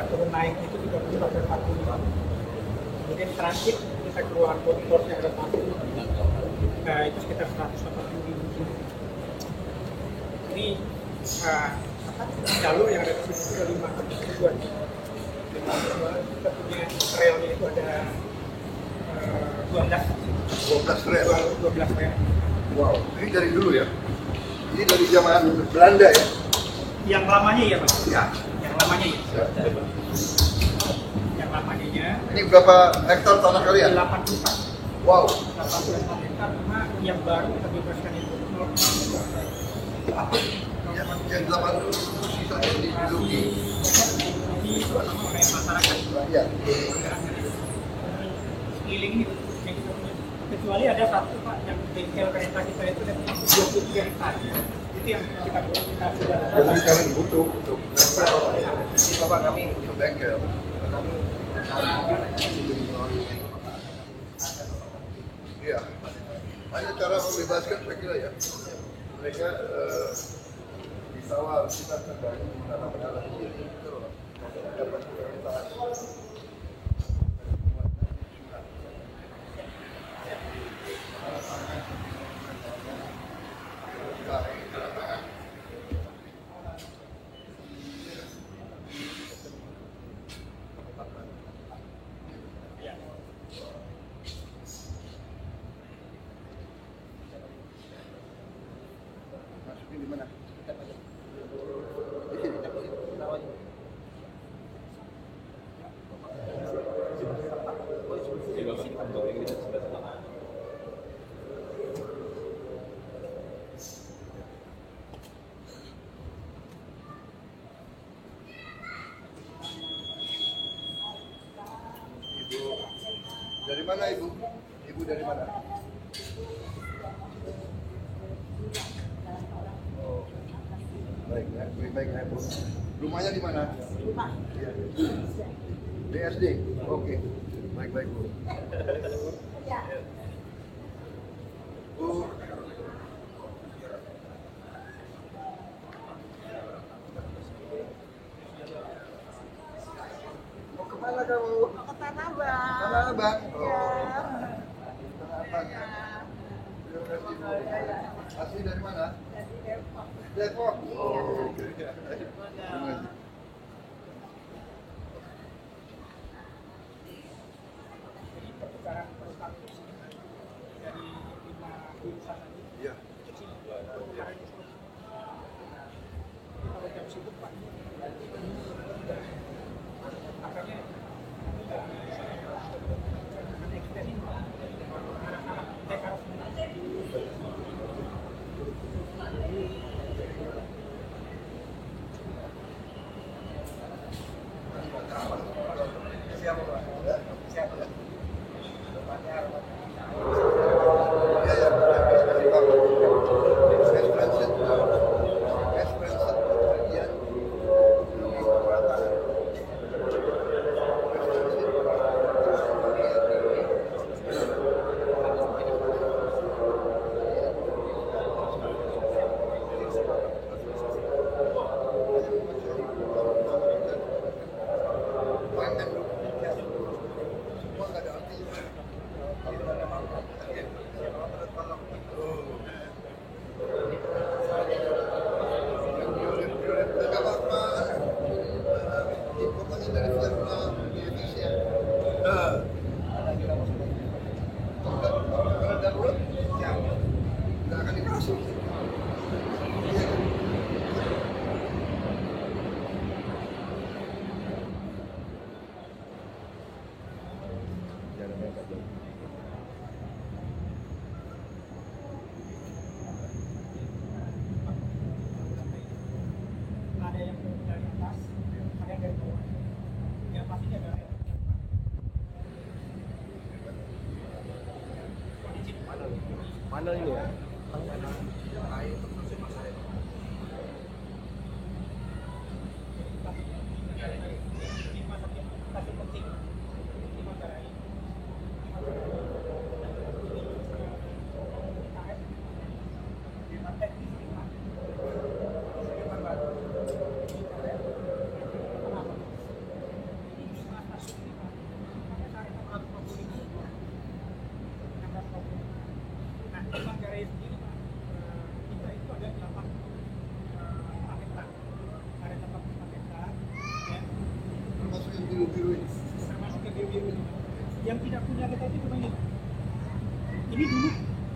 turun naik itu 30 sampai 40. Kemudian transit kita keluar koridor yang ada masuk, itu sekitar 180.000. Ini jalur yang ada di sini ada 5 tujuan. Kita punya relnya itu ada 12 rel. Wow, ini dari dulu ya? Ini dari zaman Belanda ya? Yang lamanya ya Pak? Ya. Yang lamanya ya? Yang lamanya. Ini berapa hektar tanah kalian? 84. Wow. 84 hektar, cuma yang baru kita bebaskan itu 0,1. Yang 80 sisanya diduduki oleh masyarakat. Ya. Sekeliling itu yang kita punya. Kecuali ada satu Pak yang bengkel kereta kita itu ada 23 hektar. Itu yang kita sudah. Jadi kalian butuh untuk Bapak kami untuk bengkel. Iya. Hanya cara membebaskan saya kira ya. Mereka ditawar kita tergantung tanah tanah ini dapat prioritas. Masukin di mana? Di sini. Ibu dari mana Ibu? Ibu dari mana? Oh, baik ya Bu. Rumahnya di mana? Rumah. Ya. BSD. Oke. Baik Bu. Bu. Mau kemana kamu? Mau ke Tanah Abang. Tanah Abang. Iya. Tanah Abang. Terima kasih Bu. Asli dari mana? Dari Depok. Depok. Oh, oke. Terima kasih. Jadi pertukaran perusahaan itu dari 5 jurusan tadi. Iya. Kalau jam sibuk Pak, makanya Siapa Pak? Siapa? ada yang dari atas, ada yang dari bawah. Yang pastinya dari atas. Mana ini ya? biru ini. Yang tidak punya kita itu cuma ini. Ini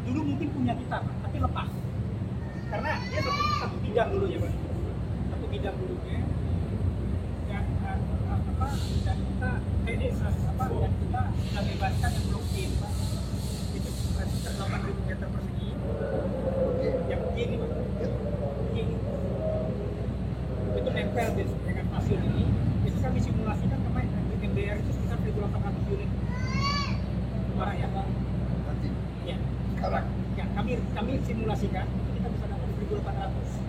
dulu mungkin punya kita, Pak, tapi lepas. Karena dia satu bidang dulu ya, Pak. Satu bidang dulunya. Dan dan kita kita bebaskan yang blockchain, Pak. Itu sekitar 8.000 meter persegi. Yang begini, Pak. Begini. Itu nempel dengan stasiun ini. Itu kami simulasikan kemarin di MDR itu sekitar 1.800 unit barang ya, Pak. Nanti. Ya. Sekarang. Ya, kami simulasikan itu kita bisa dapat 1.800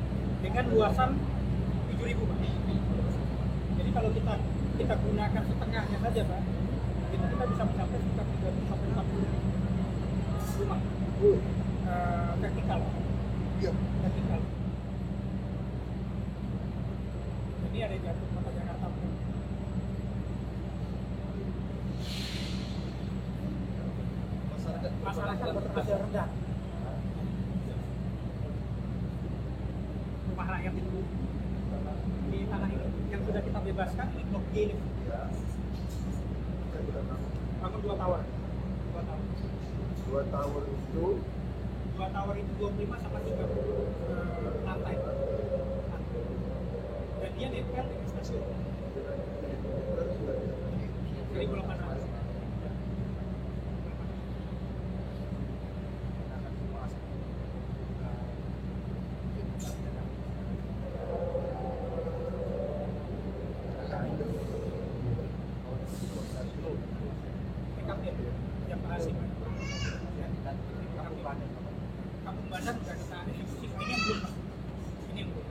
dengan luasan 7.000, Pak. Jadi kalau kita gunakan setengahnya saja, Pak, itu kita bisa mencapai sekitar 30 sampai 40 rumah vertikal. Iya. Vertikal. Jadi ada di jantung kota Jakarta. Masyarakat berpenghasilan rendah. Rumah rakyat itu di tanah ini yang sudah kita bebaskan ini blok G ini. Bangun 2 tower. 2 tower. 2 tower itu 2 tower itu 25 sampai 30 lantai. Dan dia nempel dengan stasiun. 1.800. Yang berhasil, Kampung Bandar sudah kita eksekusi. Ini yang belum, Pak. Ini yang belum.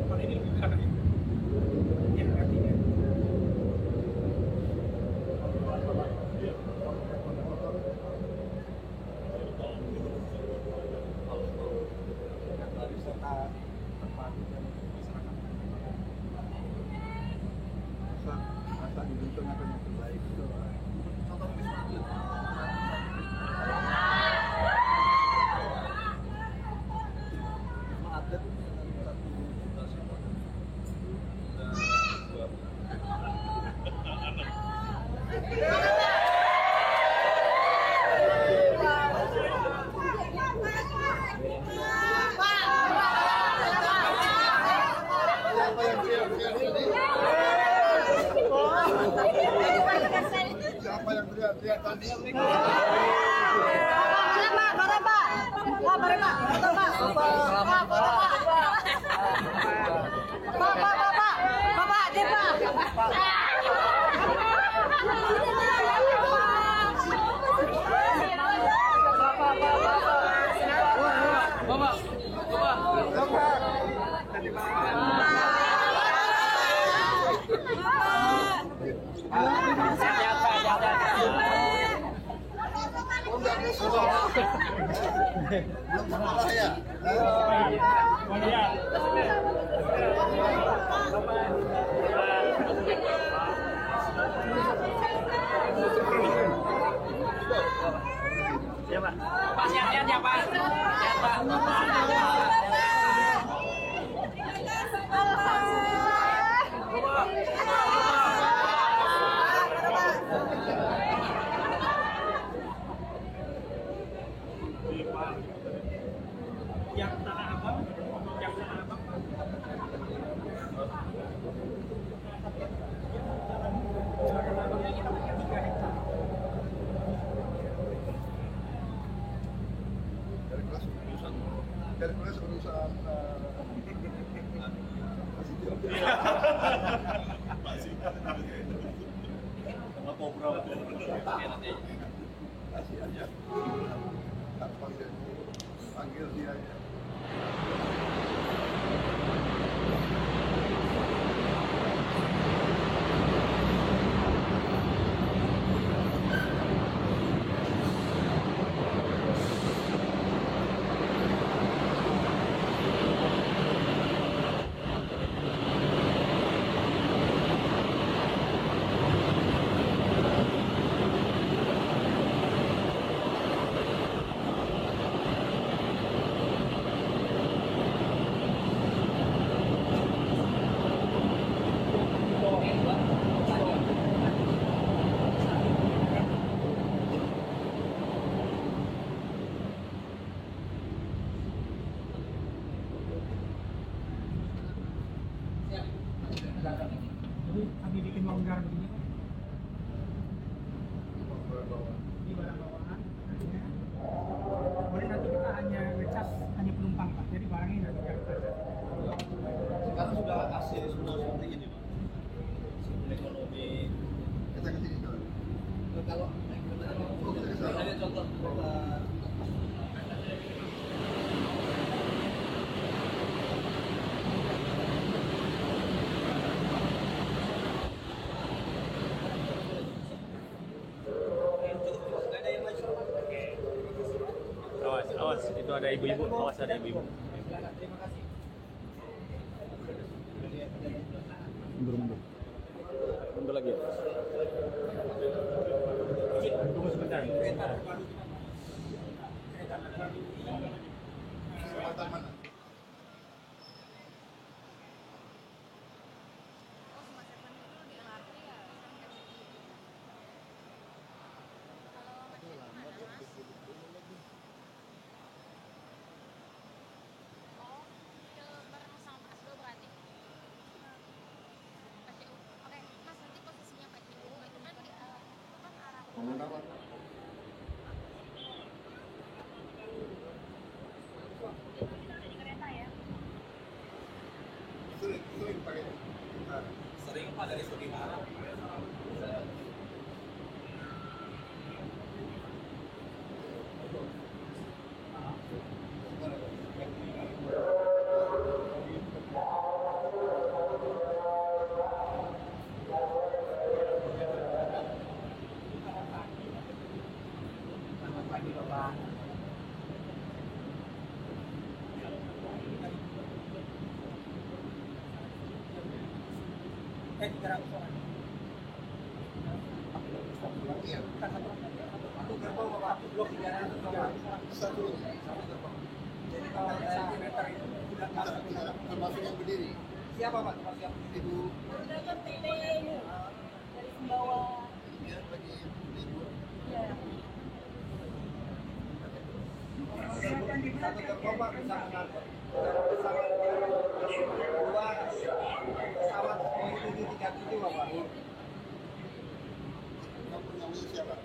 Kalau ini lebih besar lagi. Yang artinya masa di tengah yang terbaik itu. Siapa yang teriak-teriak tadi? Belum sekolah ya? Ya, Pak. Pak, sehat-sehat ya, Pak. Sehat, Pak. Yang Tanah Abang, kita punya 3 hektar. Hercules urusan kasih aja. Tak panggil dia aja. contoh. Nggak ada yang maju. Oke. Awas, awas. Itu ada ibu-ibu. Awas ada ibu-ibu. Terima kasih. Mundur lagi. Tunggu sebentar. Kereta terpadu di mana? Kereta terpadu di Kesempatan mana? Oh, Smart Seven itu di LRT ya? Kalau macet di mana, Mas? Oh, ke bareng sama PSBO berarti? PCU. Oke, Mas, nanti posisinya PCU itu kan di itu kan arah Kenapa? di kereta ya? Sering pakai. Nah, sering Pak dari Sudimara. Selamat pagi Bapak. Tiga ratus orang. iya. Satu gerbong Bapak, blok 300 orang. Satu. Jadi kalau ada meter itu tidak masuk. Termasuk yang berdiri. Siapa Pak? Siapa? Ibu. Udah kan tele dari Sumbawa. Ya, bagi ibu. Satu gerbong Pak bisa mengangkut pesawat dua pesawat Boeing 737 Bapak. Kamu namanya siapa?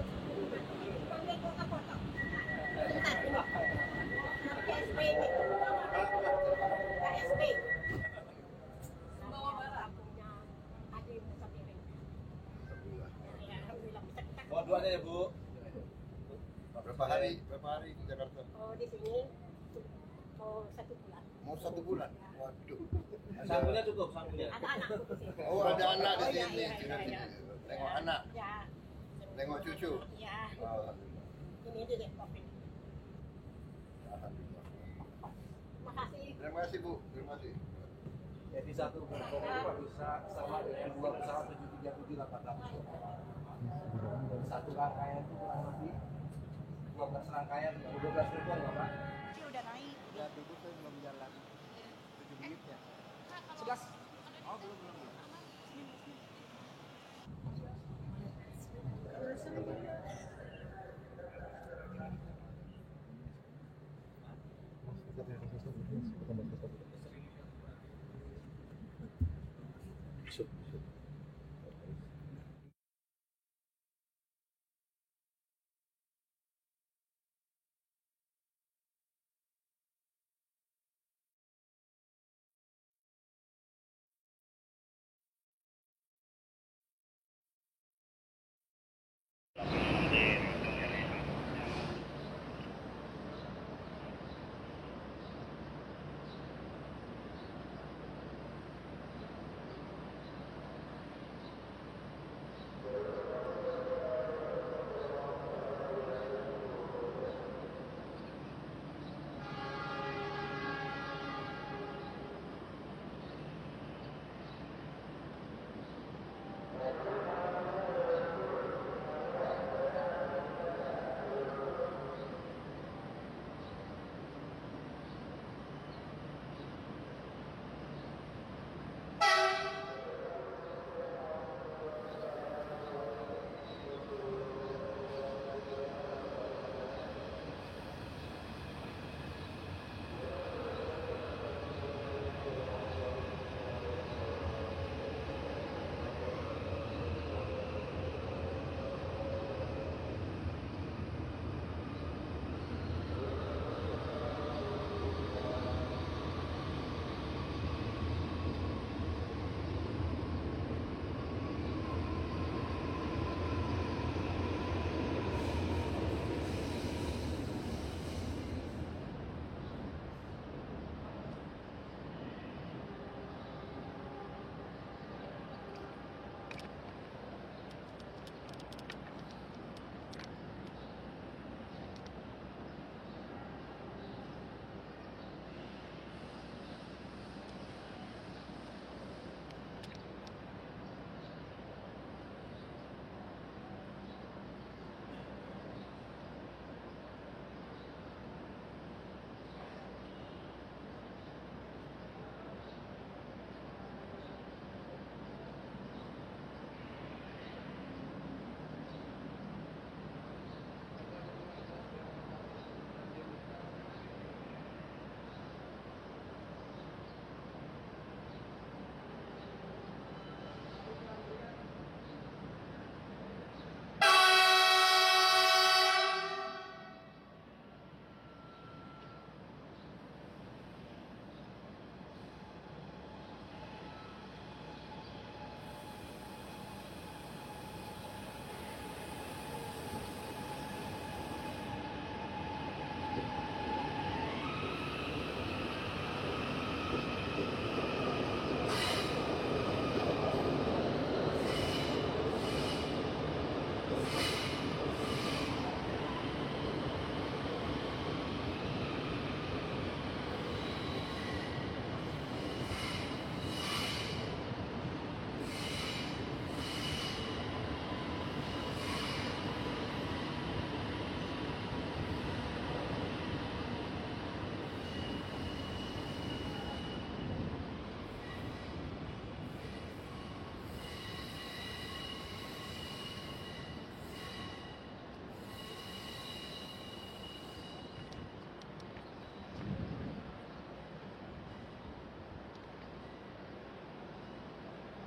Panggil kota-kota. KSP ini. KSP. Sumbawa Barat punya adik Sapiring. Ya, alhamdulillah. Oh, duanya ya, Bu. Berapa hari di Jakarta? Oh, di sini oh 1 bulan. Mau 1 bulan? Waduh. Sanggunya cukup, sanggunya. Ada anak di sini. Oh, ada anak di Oh, iya, sini. iya, iya, iya. Tengok anak, Ya. tengok cucu. Ya. Alhamdulillah. Ini di Depok ini. Alhamdulillah. Makasih. Terima kasih Bu, terima kasih. Jadi satu gerbong itu bisa sama dengan 2 pesawat 737 800. Dan satu rangkaian itu kurang lebih 12 rangkaian, 12 gerbong Bapak. Ini udah naik. Ya dulu saya belum jalan 7 menitnya. Kak, kalau 11. Oh belum.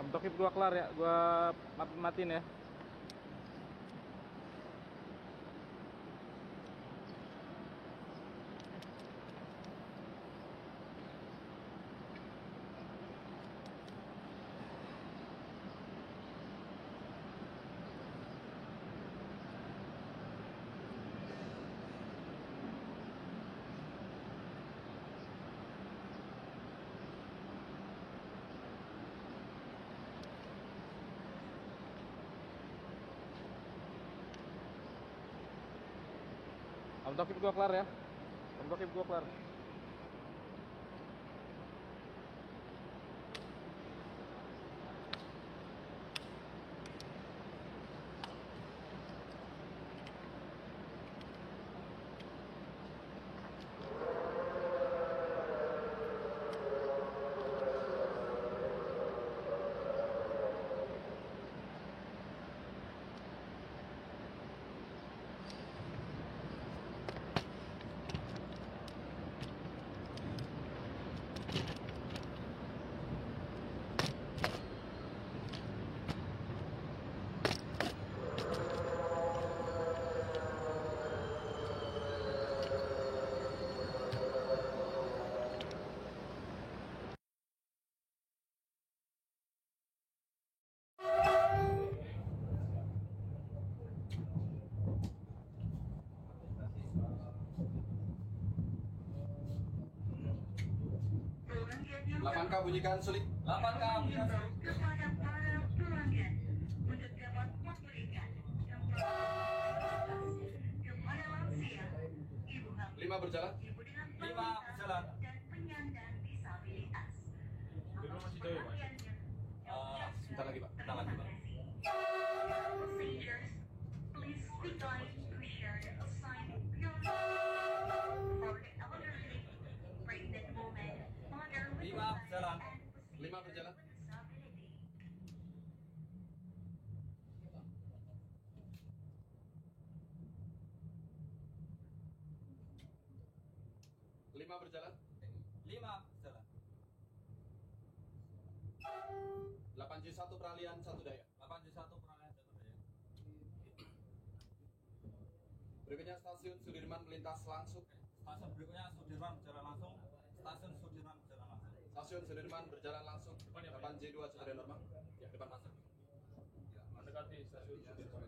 Om Tokip gua kelar ya, gua matiin ya. Om Tokip gua kelar ya. Om Tokip gua kelar. Delapan K bunyikan sulit. 8K bunyikan sulit. Kepada para pelanggan untuk dapat memberikan kepada lansia, ibu hamil, 5 berjalan. ibu dengan 5 balita, berjalan. dan penyandang disabilitas. Sebentar lagi, Pak. Sebentar lagi, Pak. Passengers, please be kind to share the assigned period for the elderly, pregnant woman, mother with 5 a berjalan. and 5 berjalan. disability. 5 berjalan. 5 berjalan. 8J1 peralihan 1 daya. 8J1 peralihan 1 daya. Berikutnya stasiun Sudirman melintas langsung. Stasiun berikutnya Sudirman berjalan langsung. Stasiun Sudirman berjalan langsung. Stasiun Sudirman berjalan langsung. 8J2 sesuai normal. Ya, depan masuk. Mendekati stasiun Sudirman.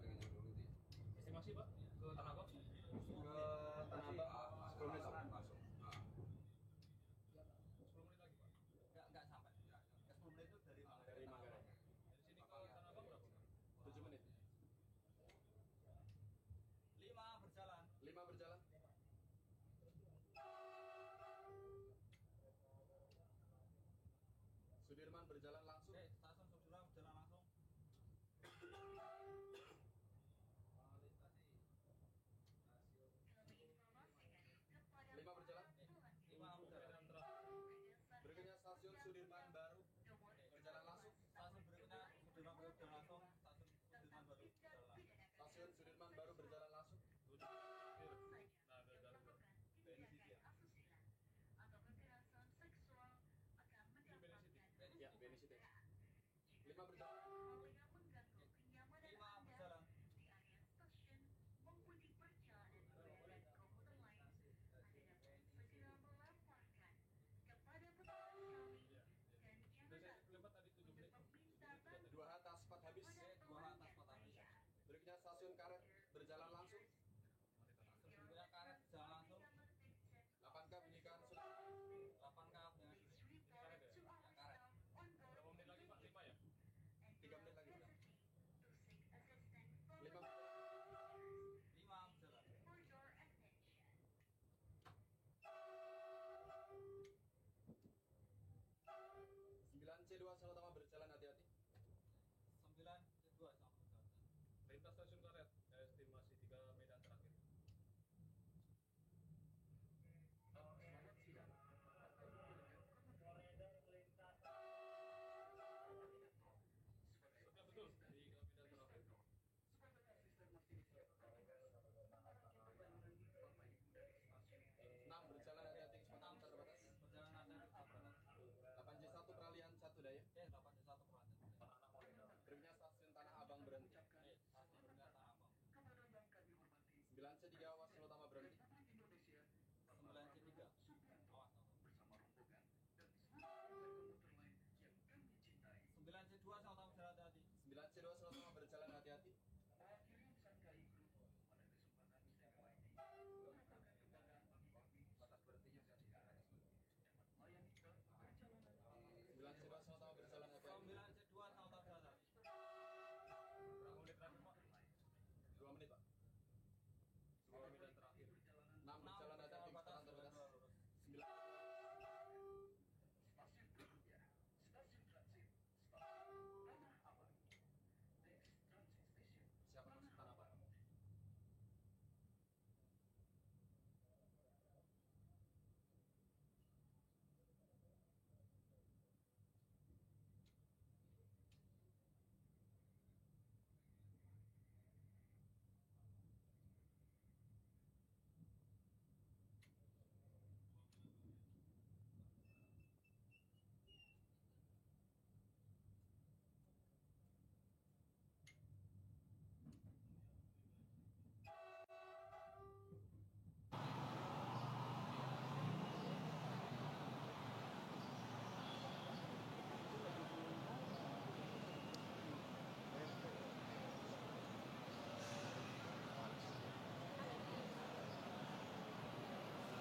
Estimasi Pak ke Tanah Abang? Ke Tanah Abang 10 menit sampai masuk. 10 menit lagi Pak. Enggak sampai. Ya, 10 menit itu dari Manggarai. Dari sini ke Tanah Abang berapa Pak? 7 menit. 5 berjalan. 5 berjalan. Sudirman berjalan langsung. Stasiun Sudirman berjalan langsung. 5 berjalan. 5 berjalan. Berikutnya stasiun Sudirman Baru berjalan langsung. Stasiun berikutnya Sudirman Baru berjalan langsung. Stasiun Sudirman Baru berjalan langsung. Stasiun Sudirman Baru berjalan langsung. Nah, ada darurat. Atau kekerasan seksual akan mendapatkan Ya, Benisite. 5 berjalan. hal yang mengganggu kenyamanan 5 Anda berjalan. di area stasiun maupun di perjalanan menggunakan komuter lain. Anda dapat segera melaporkan kepada petugas kami dan jangan ragu Lewat tadi 7 menit. untuk meminta bantuan 2H Taspat habis. 2H Taspat habis. Berikutnya stasiun Karet berjalan langsung. Berikutnya Karet berjalan langsung. 8K bunyikan sulit. 8K bunyikan sulit. Karet ya? Yang Karet. Berapa menit lagi Pak? 5 ya? 3 menit lagi. 5 berjalan. for your attention. 9C2 Sel Utama berjalan hati-hati. 9C2 selamat berjalan. Lintas stasiun Karet, estimasi 3 medan terakhir. Ya betul, di 3 medan terakhir. 6 berjalan hati-hati kecepatan terbatas. Berjalan hati-hati kecepatan terbatas. 8J1 peralihan 1 daya. 8J1 peralihan 1 daya. 9C3 awas selalu tambah berhenti. 9C3 awas bersama rombongan dan di seluruh komuter lain yang kami cintai. 9C2 sama berjalan hati-hati. 9C2 selalu tambah berjalan hati-hati. Mengakhiri Sangkai Group pada kesempatan istimewa ini merupakan kebanggaan bagi kami Batas berhentinya saya tidak ada. dapat melayani perjalanan 9C2 selalu tambah berjalan hati-hati. 9C2 sama berjalan hati. Berapa menit terakhir Pak? 2 menit Pak. 2 menit terakhir. 6 berjalan hati-hati kecepatan terbatas. 9. stasiun berikutnya, stasiun transit, stasiun Tanah Abang. Next transit station. Siapa masuk Tanah Abang?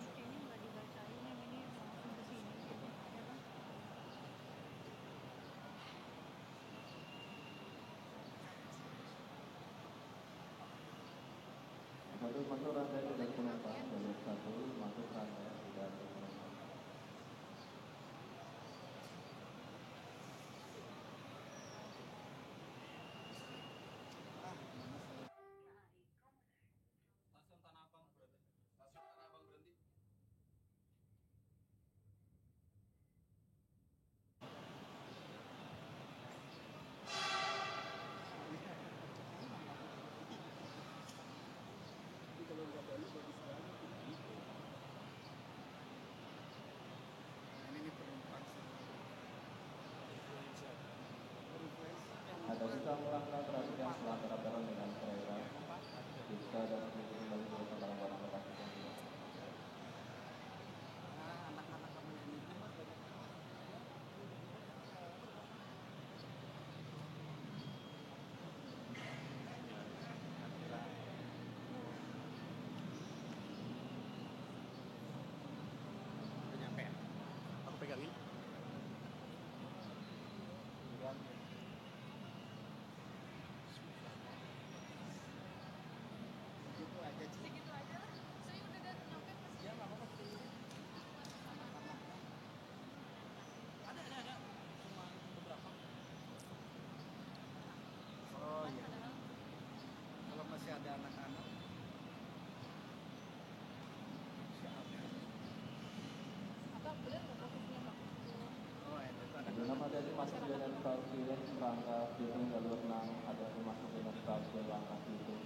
Kayaknya nggak dibacain yang ini langsung ke sini. Ya kan? Satu masuk rantai tidak penumpang, jalur 1 masuk rantai tidak penumpang. Stasiun Tanah Abang berarti. Stasiun Tanah Abang berhenti. Ada sisa melangkah trafik yang selantaran jalan dengan kereta. Bisa dan mengikuti kembali ke barang-barang bekas yang tidak. Anak-anak kamu ini banyak. Udah nyampe ya? Aku pegangin. Gitu aja sih. Segitu aja lah. Saya udah nyampe pas. Ya nggak apa-apa. Ada. Cuma beberapa. Oh iya. Kalau masih ada anak-anak. Siapa? Apa benar nggak posisinya Pak? Oh itu ada. Sebelum ada masuk dari stasiun Rangka Bitung jalur 6 ada masuk dari stasiun Rangka Bitung.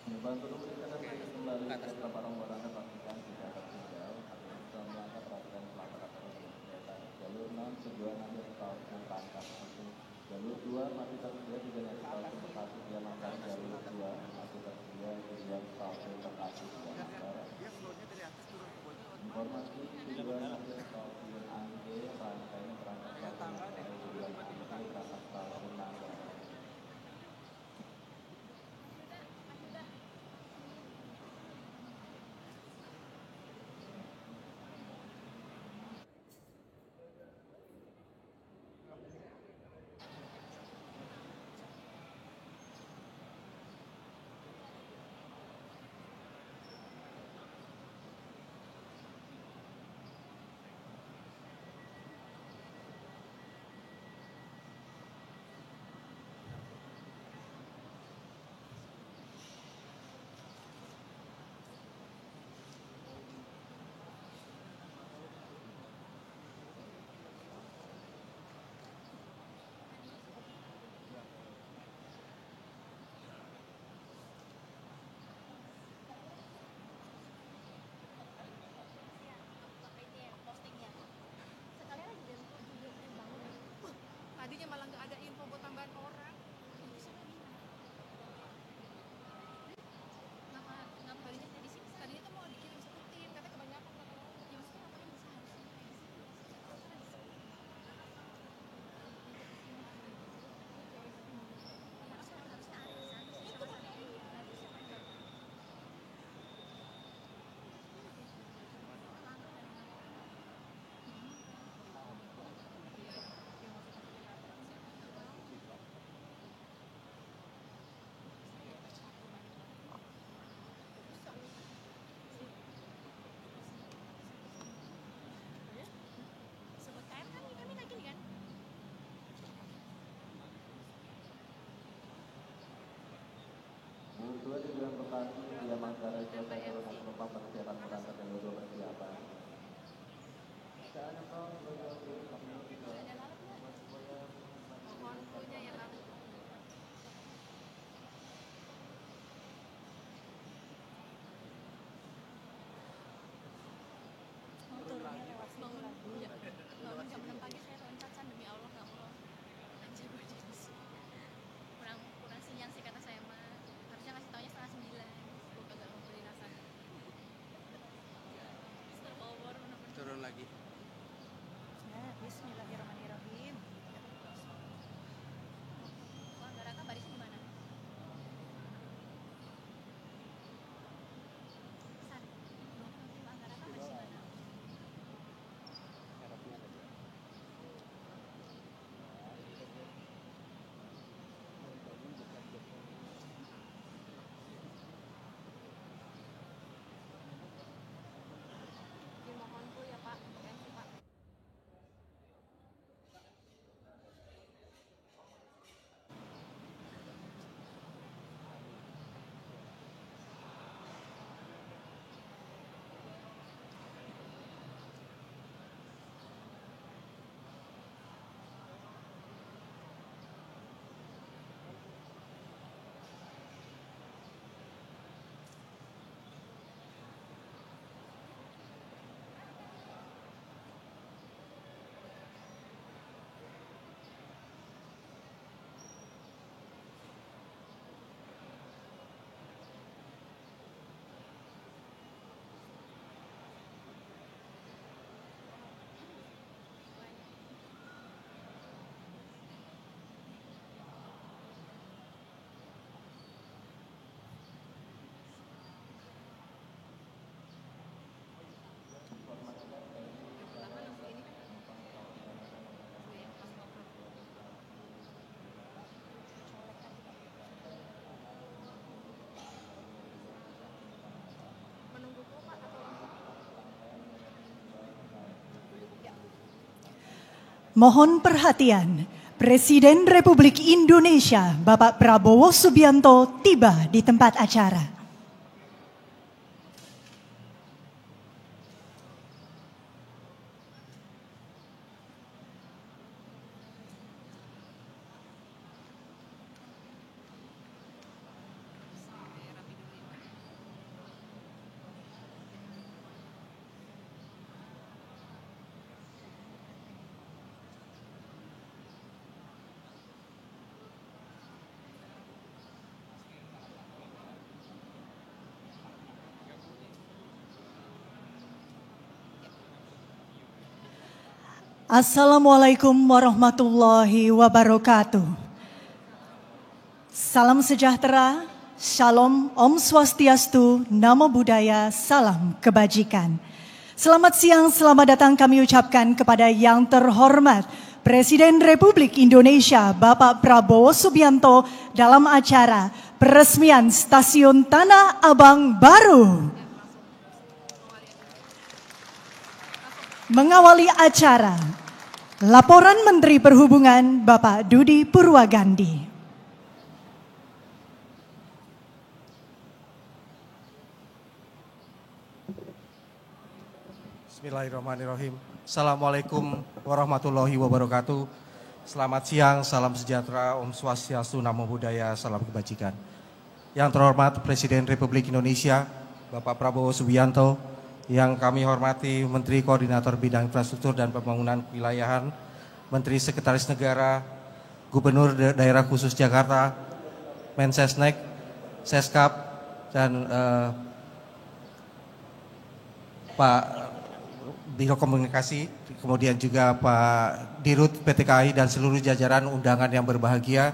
Membantu memberikan kembali ke tempat rombongan pastikan tidak tertinggal. Artinya sudah melangkah perhatikan pelanggaran kereta. Jalur 6 tujuan ambil stasiun Rangkas Bitung. Jalur 2 masih tersedia di jalur stasiun Bekasi via Manggarai. Jalur 2 masih tersedia di jalur stasiun Bekasi via Manggarai. Dia flownya dari atas turun ke bawah. Informasi tujuan ambil stasiun Angke Sesuai tujuan pertama, Via Manggarai Kota Corona penumpang perjalanan merangkak dan logo persiapan. Mohon punya ya Bang. Oh, turunnya lewat situ Bangun lagi. ya. Bangun jam 6 pagi saya loncat demi Allah nggak mau aja berjenis. Kurang sinyal sih kata saya mah. Harusnya kasih taunya 8:30. Gue kagak mau beli rasa. Terbawa bener-bener. Turun lagi. Ya, bismillahirrahmanirrahim. Wah, nggak raka barisnya di mana? San. Nanti Mbak nggak raka baris di mana? Dimohon tuh ya Pak, untuk entry Pak. Menunggu kok Pak atau langsung? Mohon perhatian, Presiden Republik Indonesia Bapak Prabowo Subianto tiba di tempat acara. Assalamualaikum warahmatullahi wabarakatuh. Salam sejahtera, shalom, om swastiastu, namo buddhaya, salam kebajikan. Selamat siang, selamat datang kami ucapkan kepada yang terhormat Presiden Republik Indonesia Bapak Prabowo Subianto dalam acara peresmian Stasiun Tanah Abang baru. Mengawali acara, laporan Menteri Perhubungan Bapak Dudi Purwagandi. Bismillahirrahmanirrahim. Assalamualaikum warahmatullahi wabarakatuh. Selamat siang, salam sejahtera, Om Swastiastu, Namo Buddhaya, salam kebajikan. Yang terhormat Presiden Republik Indonesia Bapak Prabowo Subianto, yang kami hormati Menteri Koordinator Bidang Infrastruktur dan Pembangunan Kewilayahan, Menteri Sekretaris Negara, Gubernur Daerah Khusus Jakarta, Mensesnek, Seskap, dan Pak Biro Komunikasi, kemudian juga Pak Dirut PT KAI dan seluruh jajaran undangan yang berbahagia.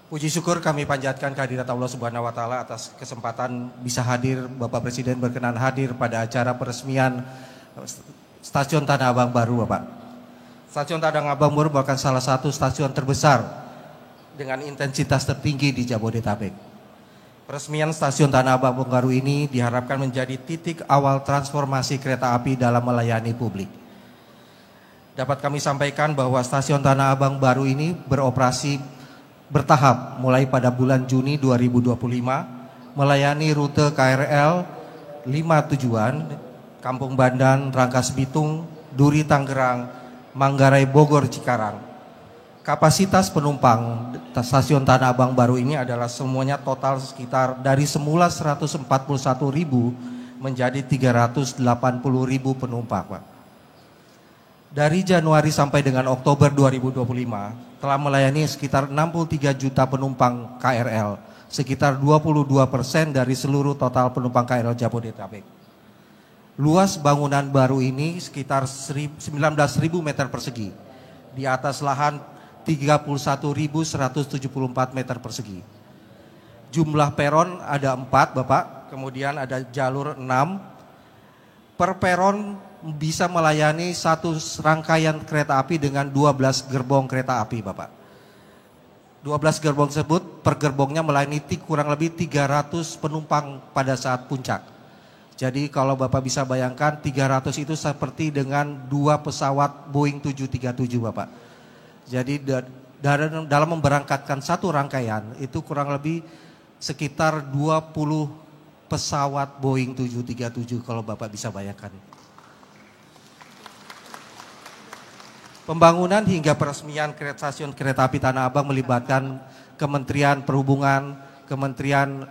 Puji syukur kami panjatkan kehadirat Allah Subhanahu wa taala atas kesempatan bisa hadir, Bapak Presiden berkenan hadir pada acara peresmian Stasiun Tanah Abang baru, Bapak. Stasiun Tanah Abang baru merupakan salah satu stasiun terbesar dengan intensitas tertinggi di Jabodetabek. Peresmian Stasiun Tanah Abang baru ini diharapkan menjadi titik awal transformasi kereta api dalam melayani publik. Dapat kami sampaikan bahwa Stasiun Tanah Abang baru ini beroperasi bertahap mulai pada bulan Juni 2025 melayani rute KRL 5 tujuan Kampung Bandan, Rangkas Bitung, Duri Tangerang, Manggarai Bogor Cikarang. Kapasitas penumpang stasiun Tanah Abang baru ini adalah semuanya total sekitar dari semula 141.000 menjadi 380.000 penumpang, Pak. Dari Januari sampai dengan Oktober 2025 telah melayani sekitar 63 juta penumpang KRL, sekitar 22% dari seluruh total penumpang KRL Jabodetabek. Luas bangunan baru ini sekitar 19.000 meter persegi, di atas lahan 31.174 meter persegi. Jumlah peron ada 4, Bapak, kemudian ada jalur 6. Per peron bisa melayani satu rangkaian kereta api dengan 12 gerbong kereta api, Bapak. 12 gerbong tersebut per gerbongnya melayani kurang lebih 300 penumpang pada saat puncak. Jadi kalau Bapak bisa bayangkan 300 itu seperti dengan 2 pesawat Boeing 737, Bapak. Jadi dalam memberangkatkan satu rangkaian itu kurang lebih sekitar 20 pesawat Boeing 737 kalau Bapak bisa bayangkan. Pembangunan hingga peresmian stasiun kereta api Tanah Abang melibatkan Kementerian Perhubungan, Kementerian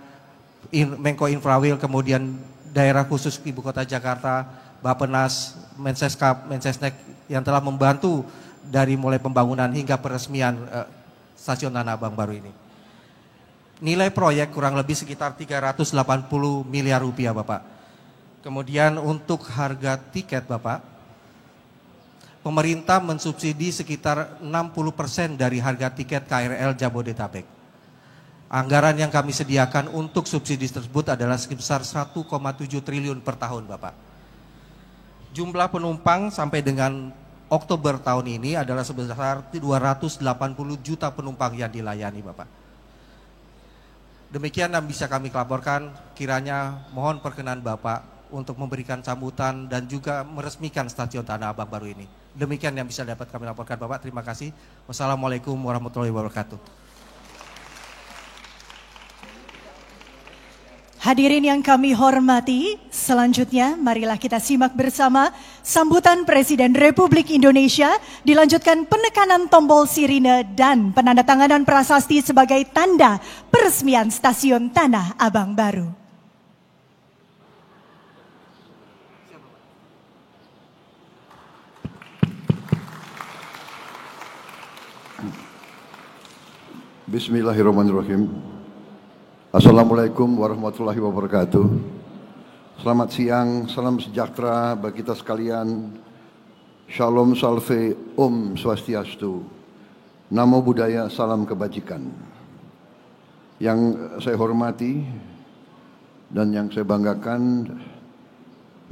Menko Infrawil, kemudian daerah khusus Ibu Kota Jakarta, Bappenas, Menseskap, Mensesnek yang telah membantu dari mulai pembangunan hingga peresmian stasiun Tanah Abang baru ini. Nilai proyek kurang lebih sekitar 380 miliar rupiah, Bapak. Kemudian untuk harga tiket, Bapak, pemerintah mensubsidi sekitar 60% dari harga tiket KRL Jabodetabek. Anggaran yang kami sediakan untuk subsidi tersebut adalah sebesar 1,7 triliun per tahun, Bapak. Jumlah penumpang sampai dengan Oktober tahun ini adalah sebesar 280 juta penumpang yang dilayani, Bapak. Demikian yang bisa kami laporkan, kiranya mohon perkenan Bapak untuk memberikan sambutan dan juga meresmikan stasiun Tanah Abang baru ini. Demikian yang bisa dapat kami laporkan, Bapak. Terima kasih. Wassalamualaikum warahmatullahi wabarakatuh. Hadirin yang kami hormati, selanjutnya marilah kita simak bersama sambutan Presiden Republik Indonesia, dilanjutkan penekanan tombol sirine dan penandatanganan prasasti sebagai tanda peresmian stasiun Tanah Abang baru. Bismillahirrahmanirrahim. Assalamualaikum warahmatullahi wabarakatuh. Selamat siang, salam sejahtera bagi kita sekalian. Shalom, salve, Om Swastiastu. Namo Buddhaya, salam kebajikan. Yang saya hormati dan yang saya banggakan,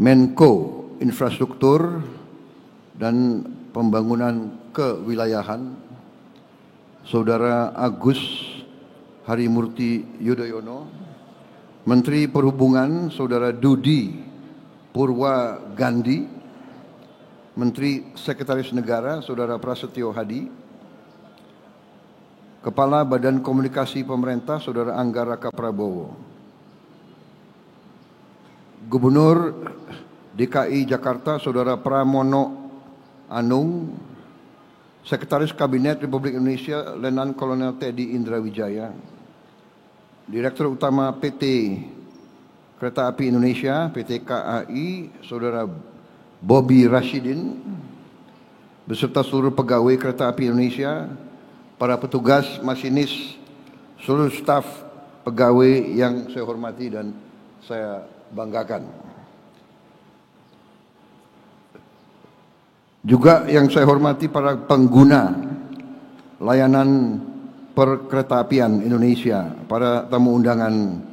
Menko Infrastruktur dan Pembangunan Kewilayahan, Saudara Agus Harimurti Yudhoyono, Menteri Perhubungan Saudara Dudi Purwa Gandhi, Menteri Sekretaris Negara Saudara Prasetyo Hadi, Kepala Badan Komunikasi Pemerintah Saudara Anggaraka Prabowo, Gubernur DKI Jakarta Saudara Pramono Anung, Sekretaris Kabinet Republik Indonesia Letnan Kolonel Teddy Indrawijaya, Direktur Utama PT Kereta Api Indonesia PT KAI Saudara Bobby Rashidin, beserta seluruh pegawai Kereta Api Indonesia, para petugas, masinis, seluruh staf pegawai yang saya hormati dan saya banggakan. Juga yang saya hormati para pengguna layanan perkeretaapian Indonesia, para tamu undangan,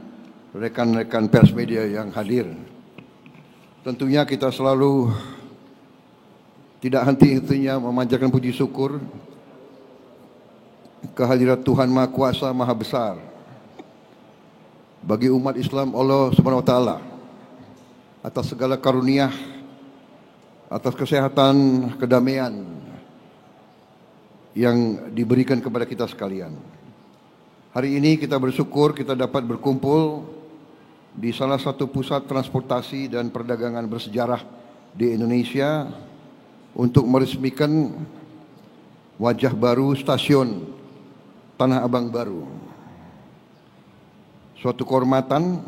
rekan-rekan pers media yang hadir. Tentunya kita selalu tidak henti-hentinya memanjatkan puji syukur kehadirat Tuhan Maha Kuasa, Maha Besar. Bagi umat Islam, Allah Subhanahu wa Ta'ala, atas segala karunia, atas kesehatan, kedamaian yang diberikan kepada kita sekalian. Hari ini kita bersyukur kita dapat berkumpul di salah satu pusat transportasi dan perdagangan bersejarah di Indonesia untuk meresmikan wajah baru stasiun Tanah Abang baru. Suatu kehormatan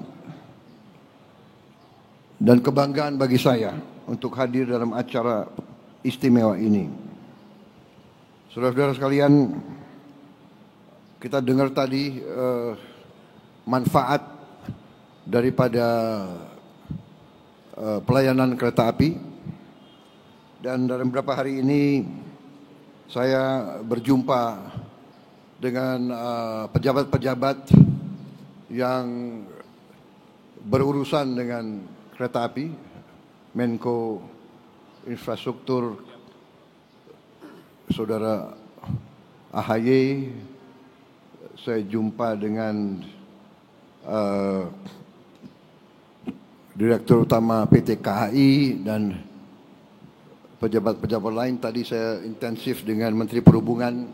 dan kebanggaan bagi saya untuk hadir dalam acara istimewa ini. Saudara-saudara sekalian, kita dengar tadi manfaat daripada pelayanan kereta api, dan dalam beberapa hari ini saya berjumpa dengan pejabat-pejabat yang berurusan dengan kereta api, Menko Infrastruktur Saudara AHY, saya jumpa dengan Direktur Utama PT KAI dan pejabat-pejabat lain. Tadi saya intensif dengan Menteri Perhubungan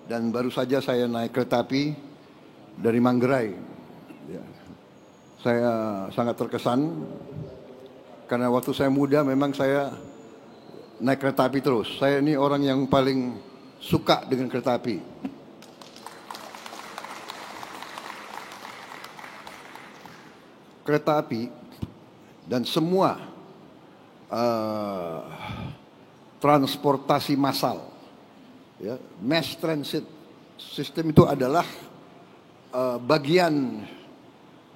dan baru saja saya naik kereta api dari Manggarai. Ya. Saya sangat terkesan karena waktu saya muda memang saya naik kereta api terus. Saya ini orang yang paling suka dengan kereta api. Kereta api dan semua transportasi massal, ya, mass transit system itu adalah bagian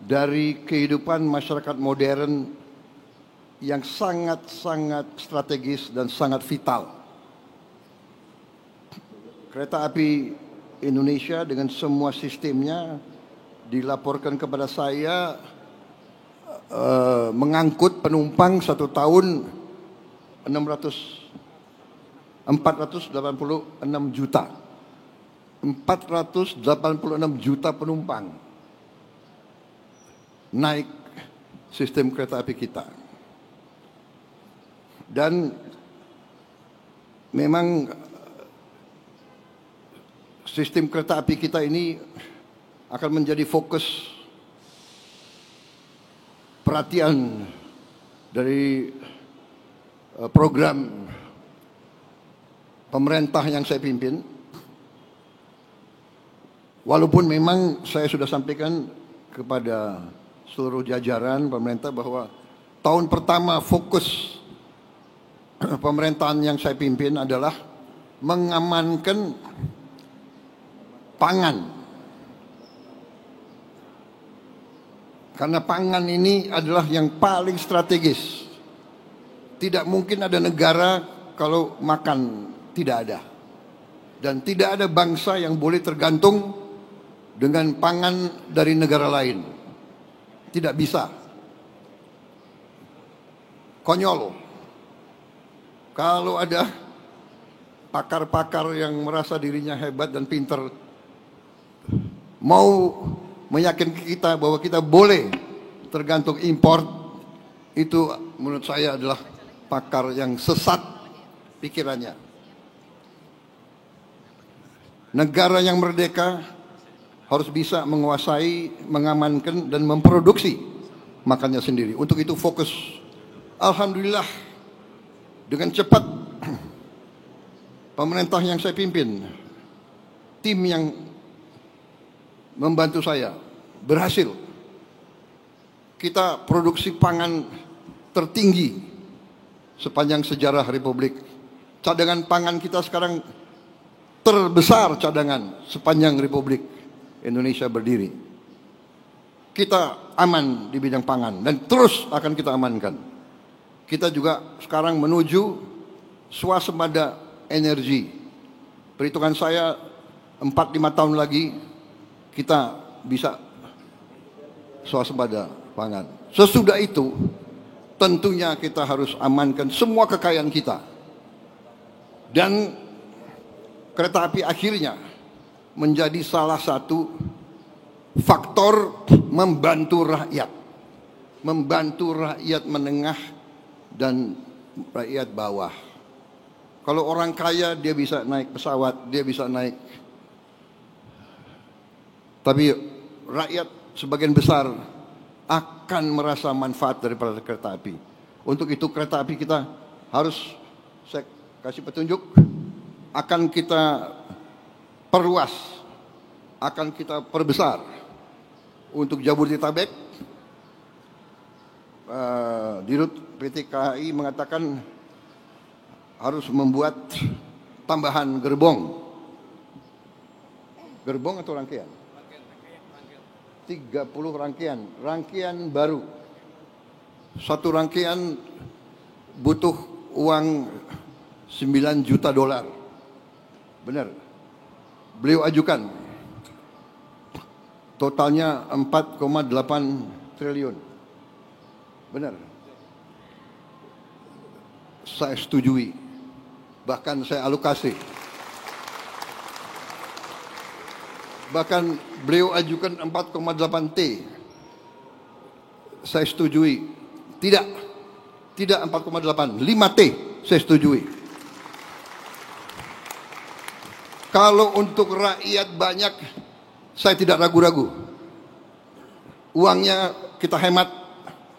dari kehidupan masyarakat modern yang sangat-sangat strategis dan sangat vital. Kereta api Indonesia dengan semua sistemnya dilaporkan kepada saya mengangkut penumpang satu tahun 486 juta. 486 juta penumpang naik sistem kereta api kita. Dan memang sistem kereta api kita ini akan menjadi fokus perhatian dari program pemerintah yang saya pimpin. Walaupun memang saya sudah sampaikan kepada seluruh jajaran pemerintah bahwa tahun pertama fokus pemerintahan yang saya pimpin adalah mengamankan pangan. Karena pangan ini adalah yang paling strategis. Tidak mungkin ada negara kalau makan tidak ada. Dan tidak ada bangsa yang boleh tergantung dengan pangan dari negara lain. Tidak bisa. Konyol. Kalau ada pakar-pakar yang merasa dirinya hebat dan pintar mau meyakinkan kita bahwa kita boleh tergantung impor, itu menurut saya adalah pakar yang sesat pikirannya. Negara yang merdeka harus bisa menguasai, mengamankan dan memproduksi makannya sendiri. Untuk itu fokus. Alhamdulillah dengan cepat pemerintah yang saya pimpin, tim yang membantu saya berhasil. Kita produksi pangan tertinggi sepanjang sejarah Republik. Cadangan pangan kita sekarang terbesar cadangan sepanjang Republik Indonesia berdiri. Kita aman di bidang pangan dan terus akan kita amankan. Kita juga sekarang menuju swasembada energi. Perhitungan saya 4-5 tahun lagi kita bisa swasembada pangan. Sesudah itu tentunya kita harus amankan semua kekayaan kita. Dan kereta api akhirnya menjadi salah satu faktor membantu rakyat. Membantu rakyat menengah dan rakyat bawah. Kalau orang kaya dia bisa naik pesawat, dia bisa naik Tapi rakyat sebagian besar akan merasa manfaat daripada kereta api. Untuk itu kereta api kita harus, saya kasih petunjuk, akan kita perluas, akan kita perbesar. Untuk Jabodetabek, Dirut PT KAI mengatakan harus membuat tambahan gerbong. Gerbong atau rangkaian? 30 rangkaian baru. Satu rangkaian butuh uang 9 juta dolar. Benar. Beliau ajukan. Totalnya 4,8 triliun. Benar. Saya setujui. Bahkan saya alokasi. Bahkan beliau ajukan 4,8 T. Saya setujui. Tidak 4,8, 5 T saya setujui. Kalau untuk rakyat banyak, saya tidak ragu-ragu. Uangnya kita hemat,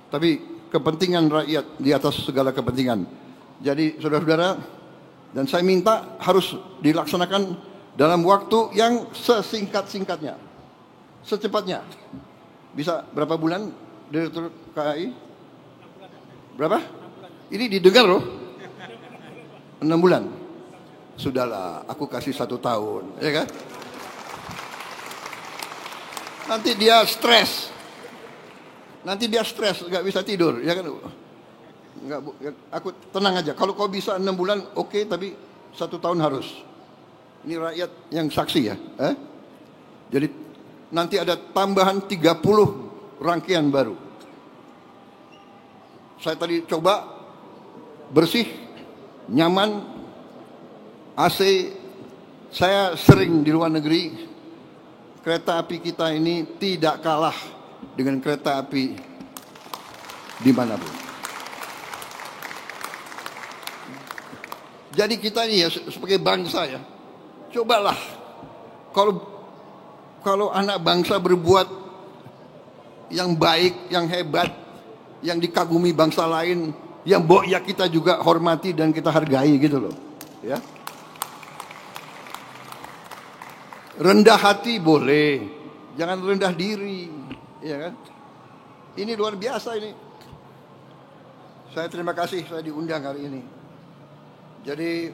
tapi kepentingan rakyat di atas segala kepentingan. Jadi saudara-saudara, dan saya minta harus dilaksanakan dalam waktu yang sesingkat-singkatnya, secepatnya. Bisa berapa bulan Direktur KAI? Berapa? Ini didengar loh. 6 bulan. Sudahlah, aku kasih 1 tahun, ya kan? Nanti dia stres. Nggak bisa tidur, ya kan? Nggak, aku tenang aja. Kalau kau bisa 6 bulan, oke, tapi 1 tahun harus. Ini rakyat yang saksi ya. Jadi nanti ada tambahan 30 rangkaian baru. Saya tadi coba bersih, nyaman, AC. Saya sering di luar negeri. Kereta api kita ini tidak kalah dengan kereta api dimanapun. Jadi kita ini ya sebagai bangsa ya, cobalah kalau anak bangsa berbuat yang baik, yang hebat, yang dikagumi bangsa lain, yang ya kita juga hormati dan kita hargai gitu loh, ya. Rendah hati boleh, jangan rendah diri, ya kan? Ini luar biasa ini. Saya terima kasih saya diundang hari ini. Jadi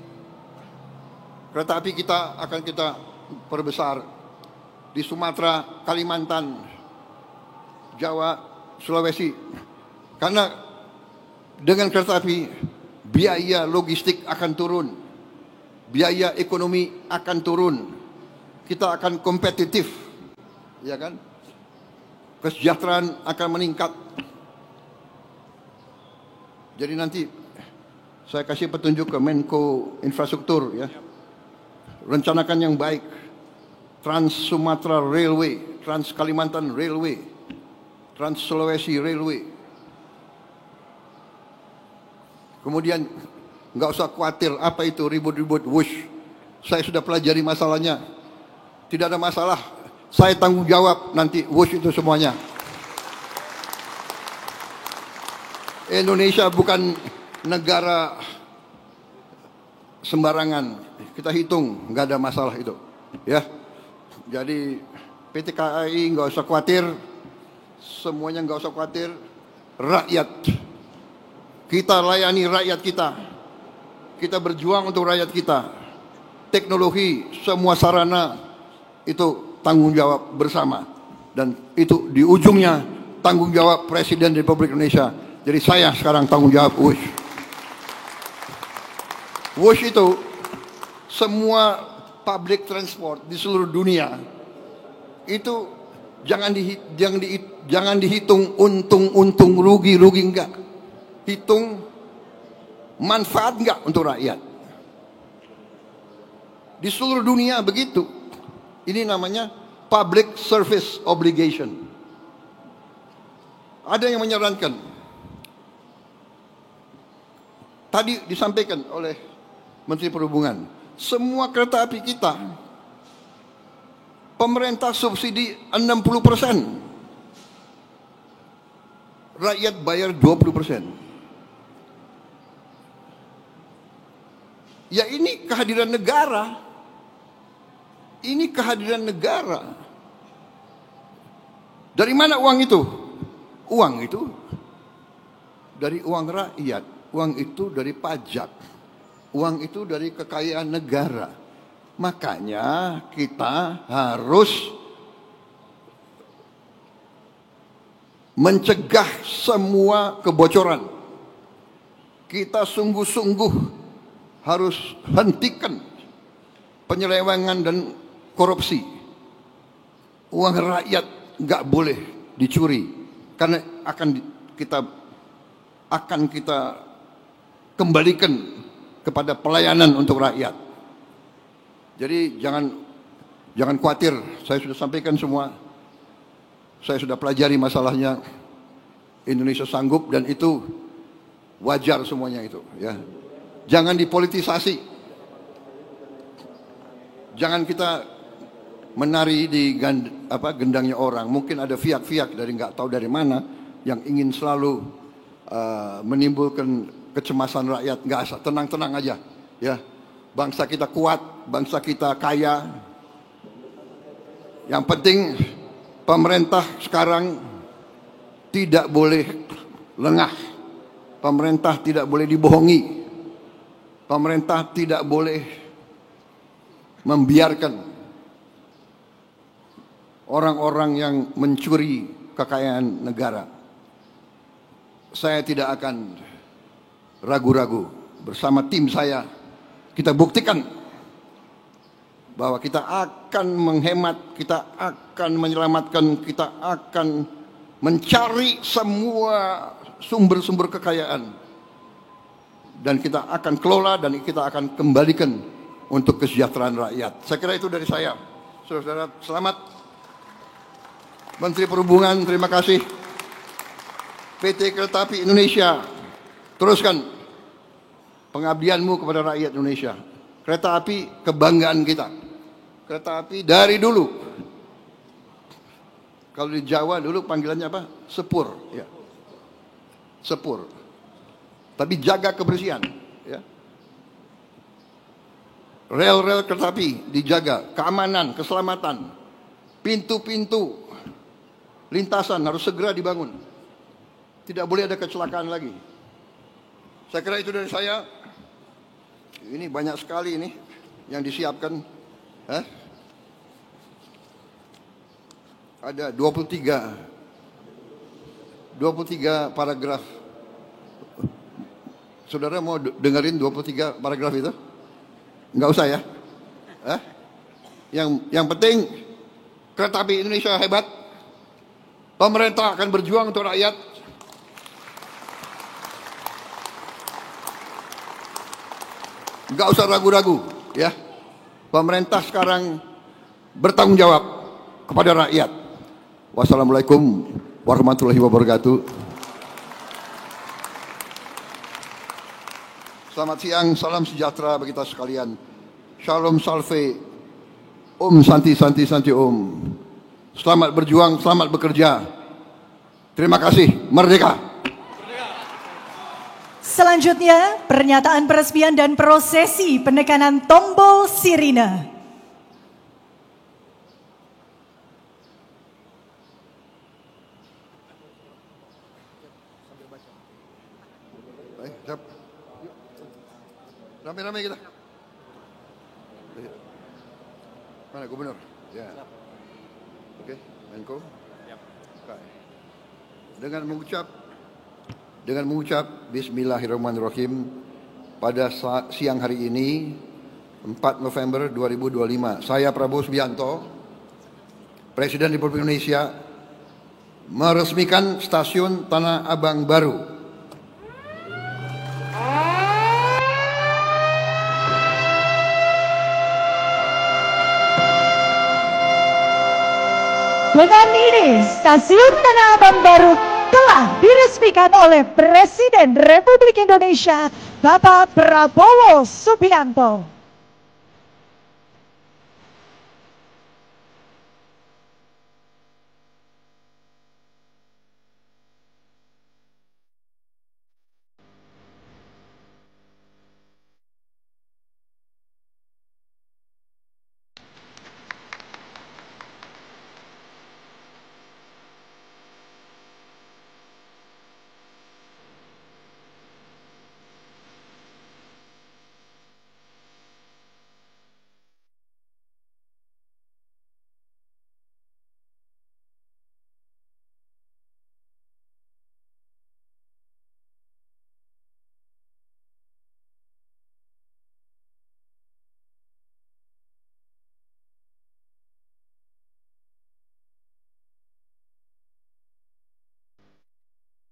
kereta api kita akan kita perbesar di Sumatera, Kalimantan, Jawa, Sulawesi. Karena dengan kereta api biaya logistik akan turun, biaya ekonomi akan turun, kita akan kompetitif, ya kan? Kesejahteraan akan meningkat. Jadi nanti saya kasih petunjuk ke Menko Infrastruktur ya. Rencanakan yang baik. Trans Sumatera Railway, Trans Kalimantan Railway, Trans Sulawesi Railway. Kemudian nggak usah khawatir apa itu ribut-ribut wush. Saya sudah pelajari masalahnya. Tidak ada masalah. Saya tanggung jawab nanti wush itu semuanya. Indonesia bukan negara sembarangan. Kita hitung, nggak ada masalah itu, ya. Jadi PT KAI nggak usah khawatir, semuanya nggak usah khawatir. Rakyat, kita layani rakyat kita. Kita berjuang untuk rakyat kita. Teknologi, semua sarana itu tanggung jawab bersama. Dan itu di ujungnya tanggung jawab Presiden Republik Indonesia. Jadi saya sekarang tanggung jawab WUSH. WUSH itu semua public transport di seluruh dunia itu jangan dihitung untung rugi enggak. Hitung manfaat enggak untuk rakyat. Di seluruh dunia begitu. Ini namanya public service obligation. Ada yang menyarankan. Tadi disampaikan oleh Menteri Perhubungan, semua kereta api kita Pemerintah subsidi 60%. Rakyat bayar 20%. Ya ini kehadiran negara. Ini kehadiran negara. Dari mana uang itu? Uang itu dari uang rakyat. Uang itu dari pajak. Uang itu dari kekayaan negara. Makanya kita harus mencegah semua kebocoran. Kita sungguh-sungguh harus hentikan penyelewengan dan korupsi. Uang rakyat nggak boleh dicuri, karena akan kita kembalikan kepada pelayanan untuk rakyat. Jadi jangan khawatir, saya sudah sampaikan semua. Saya sudah pelajari masalahnya. Indonesia sanggup dan itu wajar semuanya itu, ya. Jangan dipolitisasi. Jangan kita menari di gendangnya orang. Mungkin ada fiak-fiak dari nggak tahu dari mana yang ingin selalu menimbulkan kecemasan rakyat. Nggak asal, tenang-tenang aja, ya. Bangsa kita kuat, bangsa kita kaya. Yang penting pemerintah sekarang tidak boleh lengah. Pemerintah tidak boleh dibohongi. Pemerintah tidak boleh membiarkan orang-orang yang mencuri kekayaan negara. Saya tidak akan ragu-ragu. Bersama tim saya, kita buktikan bahwa kita akan menghemat, kita akan menyelamatkan, kita akan mencari semua sumber-sumber kekayaan. Dan kita akan kelola dan kita akan kembalikan untuk kesejahteraan rakyat. Saya kira itu dari saya. Saudara-saudara, selamat. Menteri Perhubungan, terima kasih. PT Kereta Api Indonesia, teruskan pengabdianmu kepada rakyat Indonesia. Kereta api kebanggaan kita. Kereta api dari dulu. Kalau di Jawa dulu panggilannya apa? Sepur, ya. Sepur. Tapi jaga kebersihan, ya. Rel-rel kereta api dijaga, keamanan, keselamatan, pintu-pintu lintasan harus segera dibangun. Tidak boleh ada kecelakaan lagi. Saya kira itu dari saya. Ini banyak sekali ini yang disiapkan. Ada 23 paragraf. Saudara mau dengerin 23 paragraf itu? Enggak usah ya. Yang penting Kereta Api Indonesia hebat. Pemerintah akan berjuang untuk rakyat. Enggak usah ragu-ragu, ya. Pemerintah sekarang bertanggung jawab kepada rakyat. Wassalamualaikum warahmatullahi wabarakatuh. Selamat siang, salam sejahtera bagi kita sekalian. Shalom salve, Om Santi Santi Santi Om. Selamat berjuang, selamat bekerja. Terima kasih, merdeka. Selanjutnya, pernyataan peresmian dan prosesi penekanan tombol sirine. Baik, siap. Rame-rame kita. Mana gubernur? Ya. Oke, Menko. Dengan mengucap Bismillahirrahmanirrahim pada siang hari ini 4 November 2025, saya Prabowo Subianto, Presiden Republik Indonesia, meresmikan stasiun Tanah Abang baru. Dengan ini, stasiun Tanah Abang baru telah diresmikan oleh Presiden Republik Indonesia, Bapak Prabowo Subianto.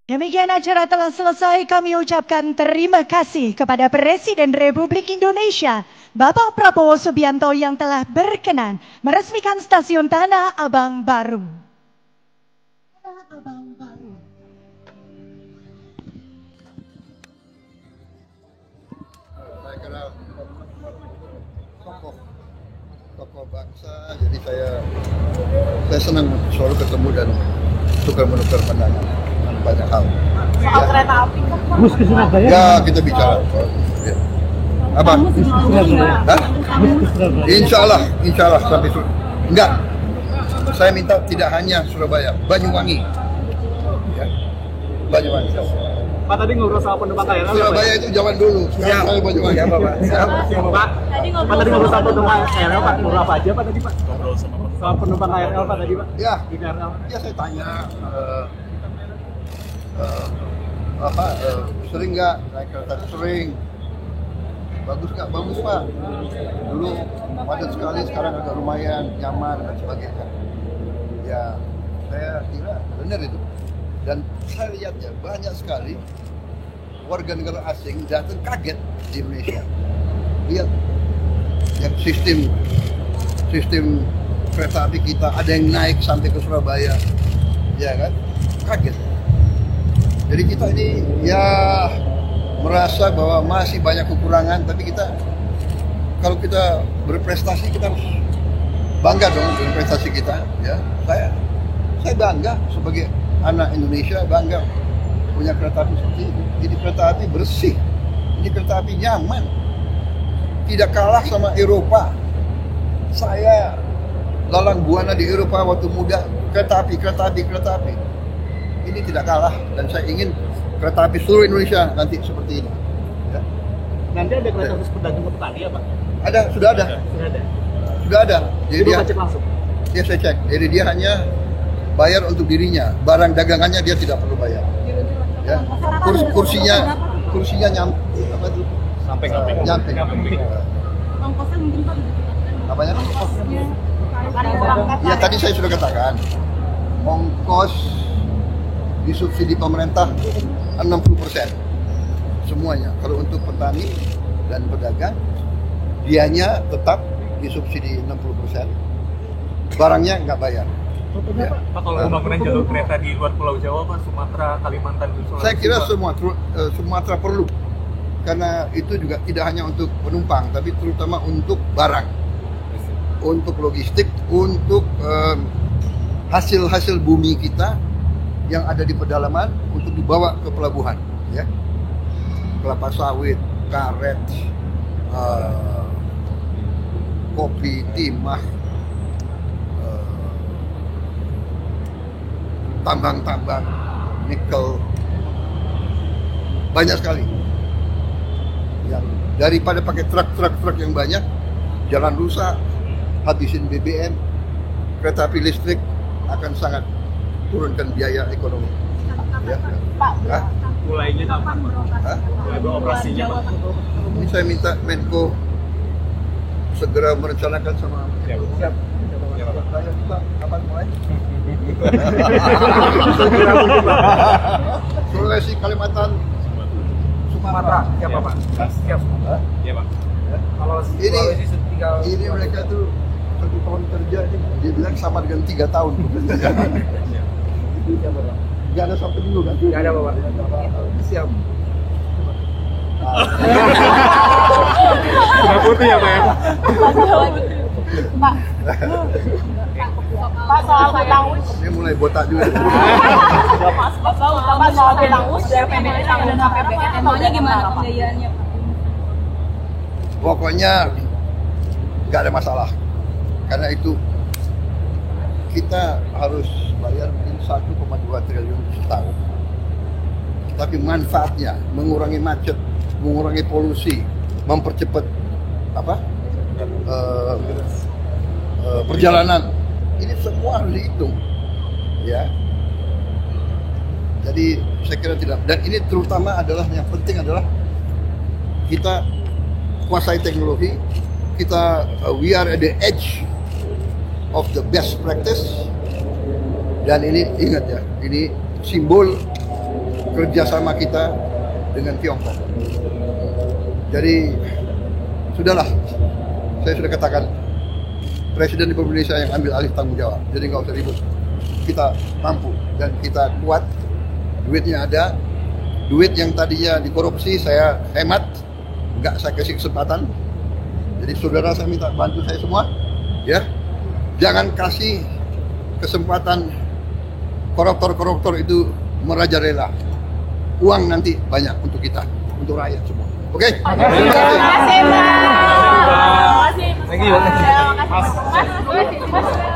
Demikian acara telah selesai. Kami ucapkan terima kasih kepada Presiden Republik Indonesia, Bapak Prabowo Subianto yang telah berkenan meresmikan Stasiun Tanah Abang baru. Tanah Abang baru. Saya kira tokoh bangsa, jadi saya senang selalu ketemu dan tukar-menukar pandangan banyak hal. Soal kereta api kan? Bus ke Surabaya? Ya, kita bicara. Ya. Apa? Hah? Insya Allah sampai enggak. Saya minta tidak hanya Surabaya, Banyuwangi. Ya. Banyuwangi. Pak tadi ngobrol sama penumpang KRL. Surabaya itu zaman dulu. Sekarang saya Banyuwangi. Ya, Pak. Pak tadi ngobrol sama penumpang KRL, Pak. Ngobrol apa aja, Pak tadi, Pak? Ngobrol sama penumpang KRL, Pak tadi, Pak. Ya. Di KRL. Ya saya tanya sering nggak naik kereta? Sering. Bagus nggak? Bagus, Pak. Dulu padat sekali, sekarang agak lumayan nyaman dan sebagainya. Ya, saya kira benar itu. Dan saya lihat ya banyak sekali warga negara asing datang kaget di Indonesia. Lihat yang sistem kereta api kita, ada yang naik sampai ke Surabaya, ya kan? Kaget. Jadi kita ini ya merasa bahwa masih banyak kekurangan, tapi kalau kita berprestasi kita harus bangga dong dengan prestasi kita. Ya, saya bangga sebagai anak Indonesia, bangga punya kereta api seperti ini. Ini kereta api bersih, ini kereta api nyaman, tidak kalah sama Eropa. Saya lalang buana di Eropa waktu muda, kereta api. Ini tidak kalah, dan saya ingin kereta api seluruh Indonesia nanti seperti ini. Ya. Nanti ada kereta khusus pedagang ke petani ya, Pak? Sudah ada. Jadi dia cek langsung. Dia saya cek. Jadi dia hanya bayar untuk dirinya, barang dagangannya dia tidak perlu bayar. Ya. Kursinya nyampe apa itu? Nyampe. Ongkosnya mungkin Pak ditetapkan. Apanya? Ada Ya tadi saya sudah katakan, ongkos disubsidi pemerintah 60%. Semuanya. Kalau untuk petani dan pedagang, dianya tetap disubsidi 60%. Barangnya nggak bayar. Ya. Pak, kalau pembangunan jalur kereta di luar Pulau Jawa, Pak, Sumatera, Kalimantan, Sulawesi. Saya kira Sumatera perlu. Karena itu juga tidak hanya untuk penumpang, tapi terutama untuk barang. Untuk logistik, untuk hasil-hasil bumi kita yang ada di pedalaman untuk dibawa ke pelabuhan, ya. Kelapa sawit, karet, kopi, timah, tambang-tambang, nikel, banyak sekali. Yang daripada pakai truk yang banyak, jalan rusak, habisin BBM, kereta api listrik akan sangat turunkan biaya ekonomi. Ya. Pak, mulainya kapan? Mulai beroperasinya, Pak? Ini saya minta Menko segera merencanakan sama siap. Saya minta kapan mulai? Sulawesi, Kalimantan, Sumatera. Siapa, Pak? Siap. Iya, Pak. Kalau ini mereka tuh 1 tahun kerja, dia bilang sama dengan 3 tahun bekerja. Gak ada sampai dulu kan? Gak ada, Bapak. Siap. Sudah putih ya, Pak ya? Pak soal hutang-us. Dia mulai botak juga. Pak soal hutang-us dari PBN dan APBN, emangnya gimana pembiayaannya, Pak? Pokoknya nggak ada masalah. Karena itu kita harus bayar mungkin 1,2 triliun setahun. Tapi manfaatnya mengurangi macet, mengurangi polusi, mempercepat perjalanan. Ini semua harus dihitung, ya. Jadi saya kira tidak. Dan ini terutama adalah yang penting adalah kita kuasai teknologi. Kita we are at the edge of the best practice. Dan ini ingat ya, ini simbol kerjasama kita dengan Tiongkok. Jadi sudahlah, saya sudah katakan Presiden Republik Indonesia yang ambil alih tanggung jawab. Jadi nggak usah ribut. Kita mampu dan kita kuat. Duitnya ada. Duit yang tadinya dikorupsi saya hemat, nggak saya kasih kesempatan. Jadi saudara, saya minta bantu saya semua, ya. Jangan kasih kesempatan koruptor-koruptor itu merajalela. Uang nanti banyak untuk kita, untuk rakyat semua. Oke? Terima kasih, Pak. Thank you. Terima kasih, Mas.